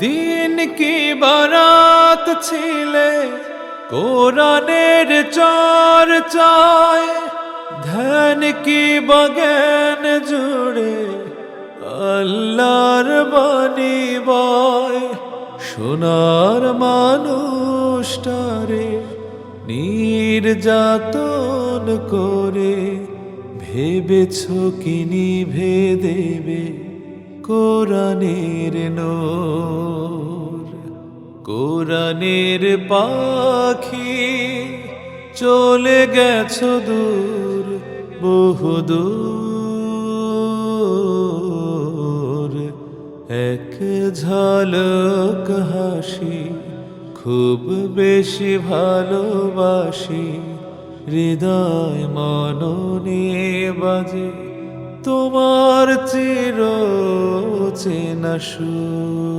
দিন কি বারাত ছিলে কোরআনের চর্চায়, ধ্যান কি বজ্ঞান জুড়ে আল্লাহর বাণী বয়। সোনার মানুষটারে নির্যাতন করে ভেবেছ কি নিভে দেবে কোরআনের নূর। কোরআনের পাখি চলে গেছো দূর বহুদূর। এক ঝলক হাসি খুব বেশি ভালোবাসি, হৃদয় মননে বাজে তোমার চির চেনা সুর।